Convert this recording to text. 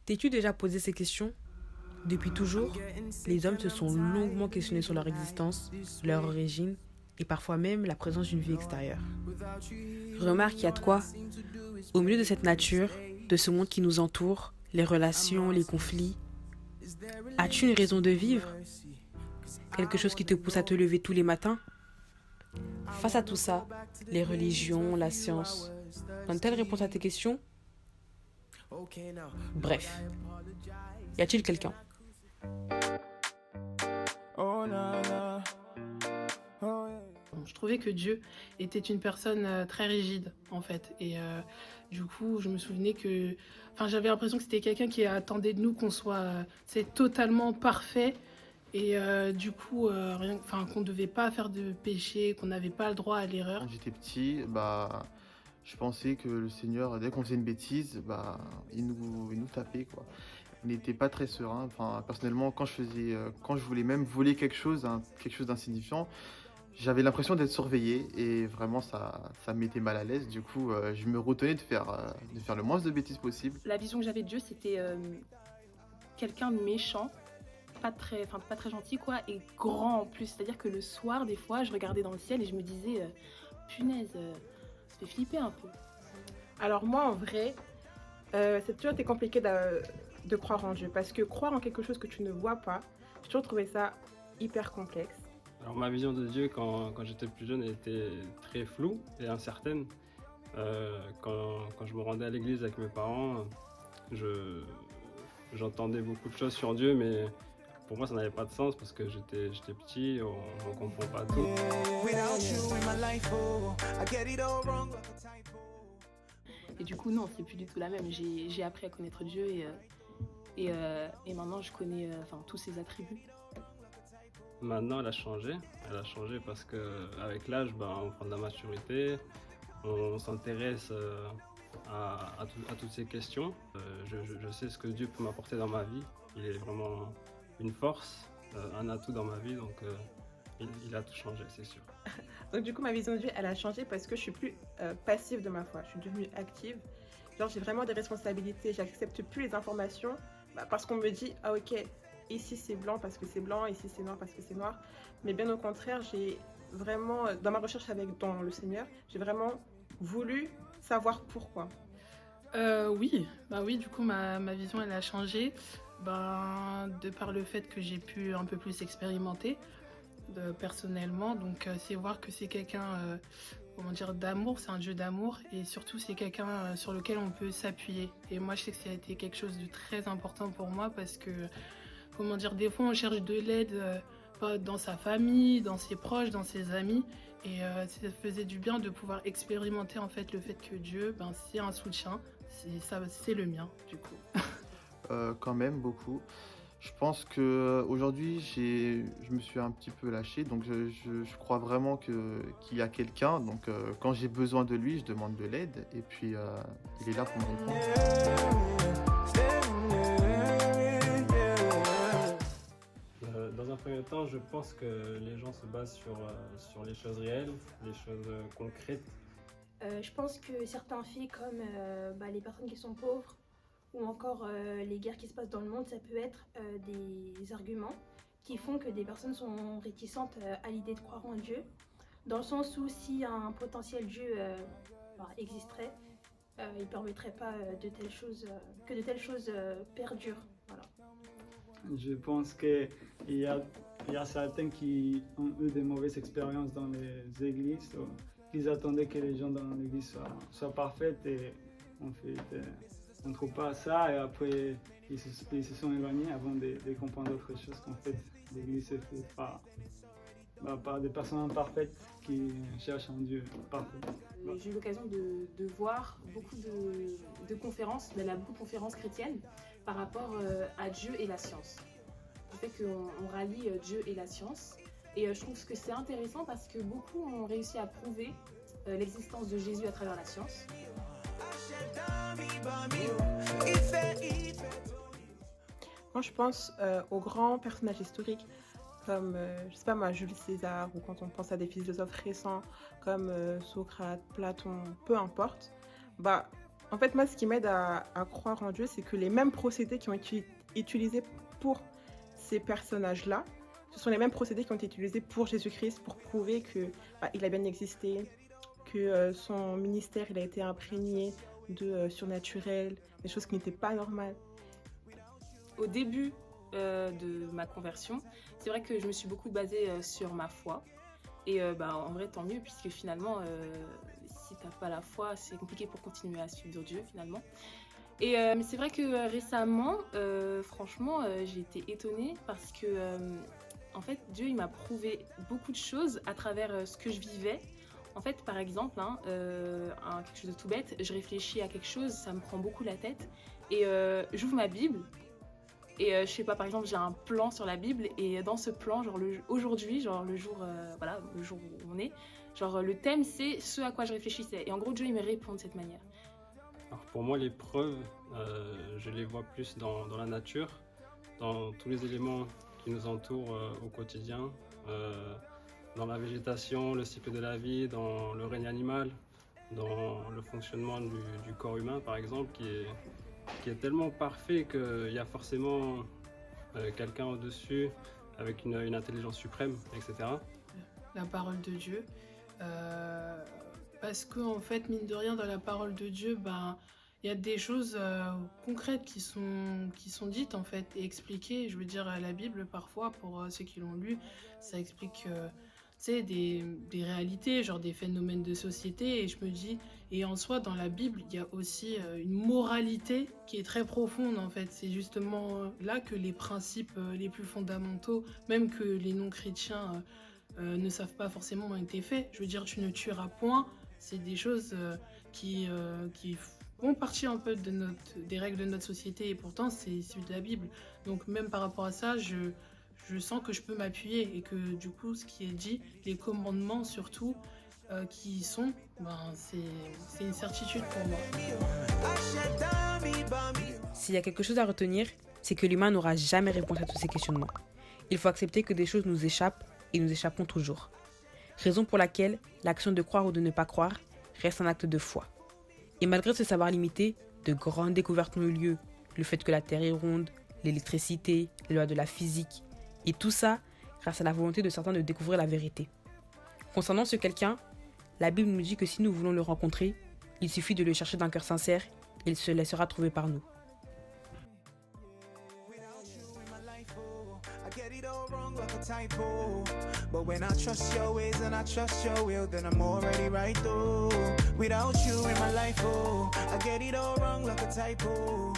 T'es-tu déjà posé ces questions? Depuis toujours, les hommes se sont longuement questionnés sur leur existence, leur origine et parfois même la présence d'une vie extérieure. Remarque, il y a de quoi. Au milieu de cette nature, de ce monde qui nous entoure, les relations, les conflits, as-tu une raison de vivre? Quelque chose qui te pousse à te lever tous les matins? Face à tout ça, les religions, la science, donnent-elles réponse à tes questions? Bref, y a-t-il quelqu'un? Je trouvais que Dieu était une personne très rigide, en fait. Et du coup, je me souvenais que... Enfin, j'avais l'impression que c'était quelqu'un qui attendait de nous qu'on soit c'est totalement parfait. Et du coup, qu'on ne devait pas faire de péché, qu'on n'avait pas le droit à l'erreur. Quand j'étais petit, je pensais que le Seigneur, dès qu'on faisait une bêtise, il nous tapait, quoi. Il n'était pas très serein. Enfin, personnellement, quand je voulais même voler quelque chose, hein, quelque chose d'insignifiant, j'avais l'impression d'être surveillé et vraiment ça me mettait mal à l'aise. Du coup, je me retenais de faire le moins de bêtises possible. La vision que j'avais de Dieu, c'était quelqu'un de méchant, pas très gentil quoi, et grand en plus. C'est-à-dire que le soir, des fois, je regardais dans le ciel et je me disais, punaise, ça fait flipper un peu. Alors moi, en vrai, c'est toujours été compliqué de croire en Dieu. Parce que croire en quelque chose que tu ne vois pas, j'ai toujours trouvé ça hyper complexe. Alors ma vision de Dieu quand j'étais plus jeune elle était très floue et incertaine. Quand je me rendais à l'église avec mes parents, j'entendais beaucoup de choses sur Dieu, mais pour moi ça n'avait pas de sens parce que j'étais petit, on ne comprend pas tout. Et du coup, non, c'est plus du tout la même. J'ai appris à connaître Dieu et maintenant je connais tous ses attributs. Maintenant elle a changé parce qu'avec l'âge on prend de la maturité, on s'intéresse à toutes ces questions. Je sais ce que Dieu peut m'apporter dans ma vie, il est vraiment une force, un atout dans ma vie, donc il a tout changé, c'est sûr. Donc du coup, ma vision de Dieu, elle a changé parce que je suis plus passive de ma foi. Je suis devenue active. Genre, j'ai vraiment des responsabilités. J'accepte plus les informations parce qu'on me dit, ah ok, ici c'est blanc parce que c'est blanc, ici c'est noir parce que c'est noir. Mais bien au contraire, j'ai vraiment, dans ma recherche dans le Seigneur, j'ai vraiment voulu savoir pourquoi. Oui, du coup, ma vision, elle a changé. De par le fait que j'ai pu un peu plus expérimenter personnellement. Donc, c'est voir que c'est quelqu'un, d'amour, c'est un Dieu d'amour. Et surtout, c'est quelqu'un sur lequel on peut s'appuyer. Et moi, je sais que ça a été quelque chose de très important pour moi parce que, des fois, on cherche de l'aide pas dans sa famille, dans ses proches, dans ses amis. Et ça faisait du bien de pouvoir expérimenter en fait le fait que Dieu, c'est un soutien. C'est le mien, du coup. Quand même, beaucoup. Je pense qu'aujourd'hui, je me suis un petit peu lâché, donc je crois vraiment qu'il y a quelqu'un. Donc, quand j'ai besoin de lui, je demande de l'aide, et puis il est là pour me répondre. Dans un premier temps, je pense que les gens se basent sur les choses réelles, les choses concrètes. Je pense que certains faits comme les personnes qui sont pauvres ou encore les guerres qui se passent dans le monde, ça peut être des arguments qui font que des personnes sont réticentes à l'idée de croire en Dieu. Dans le sens où si un potentiel Dieu existerait, il ne permettrait pas que de telles choses perdurent. Voilà. Je pense qu'il y a certains qui ont eu de mauvaises expériences dans les églises. Ils attendaient que les gens dans l'église soient parfaits et en fait, on ne trouve pas ça. Et après, ils se sont éloignés avant de comprendre autre chose qu'en fait, l'église est faite par des personnes imparfaites qui cherchent un Dieu parfait. J'ai eu l'occasion de voir beaucoup de conférences, beaucoup de conférences chrétiennes par rapport à Dieu et la science. Le fait qu'on rallie Dieu et la science. Et je trouve que c'est intéressant parce que beaucoup ont réussi à prouver l'existence de Jésus à travers la science. Moi, je pense aux grands personnages historiques comme, je sais pas moi, Jules César, ou quand on pense à des philosophes récents comme Socrate, Platon, peu importe. En fait, moi, ce qui m'aide à croire en Dieu, c'est que les mêmes procédés qui ont été utilisés pour ces personnages-là, ce sont les mêmes procédés qui ont été utilisés pour Jésus-Christ pour prouver que il a bien existé, que son ministère il a été imprégné de surnaturel, des choses qui n'étaient pas normales. Au début de ma conversion, c'est vrai que je me suis beaucoup basée sur ma foi. Et en vrai, tant mieux, puisque finalement, si t'as pas la foi, c'est compliqué pour continuer à suivre Dieu, finalement. Et mais c'est vrai que récemment, franchement, j'ai été étonnée parce que, en fait, Dieu, il m'a prouvé beaucoup de choses à travers ce que je vivais. En fait, par exemple, quelque chose de tout bête, je réfléchis à quelque chose, ça me prend beaucoup la tête, et j'ouvre ma Bible, et je sais pas, par exemple, j'ai un plan sur la Bible, et dans ce plan, aujourd'hui, le jour où on est, le thème, c'est ce à quoi je réfléchissais. Et en gros, Dieu, il me répond de cette manière. Alors pour moi, les preuves, je les vois plus dans la nature, dans tous les éléments qui nous entourent au quotidien, dans la végétation, le cycle de la vie, dans le règne animal, dans le fonctionnement du corps humain, par exemple, qui est tellement parfait qu'il y a forcément quelqu'un au-dessus avec une intelligence suprême, etc. La parole de Dieu. Parce qu'en fait, mine de rien, dans la parole de Dieu, il y a des choses concrètes qui sont dites en fait et expliquées. Je veux dire, la Bible, parfois, pour ceux qui l'ont lu, ça explique des réalités, genre des phénomènes de société. Et je me dis, et en soi, dans la Bible, il y a aussi une moralité qui est très profonde en fait. C'est justement là que les principes les plus fondamentaux, même que les non-chrétiens ne savent pas forcément ont été faits. Je veux dire, tu ne tueras point. C'est des choses qui font partie un peu des règles de notre société et pourtant c'est issu de la Bible. Donc même par rapport à ça, je sens que je peux m'appuyer et que du coup ce qui est dit, les commandements surtout qui y sont, c'est une certitude pour moi. S'il y a quelque chose à retenir, c'est que l'humain n'aura jamais réponse à tous ces questionnements. Il faut accepter que des choses nous échappent et nous échapperont toujours. Raison pour laquelle l'action de croire ou de ne pas croire reste un acte de foi. Et malgré ce savoir limité, de grandes découvertes ont eu lieu. Le fait que la Terre est ronde, l'électricité, les lois de la physique, et tout ça grâce à la volonté de certains de découvrir la vérité. Concernant ce quelqu'un, la Bible nous dit que si nous voulons le rencontrer, il suffit de le chercher d'un cœur sincère et il se laissera trouver par nous. But when I trust your ways and I trust your will, then I'm already right though. Without you in my life, oh, I get it all wrong like a typo.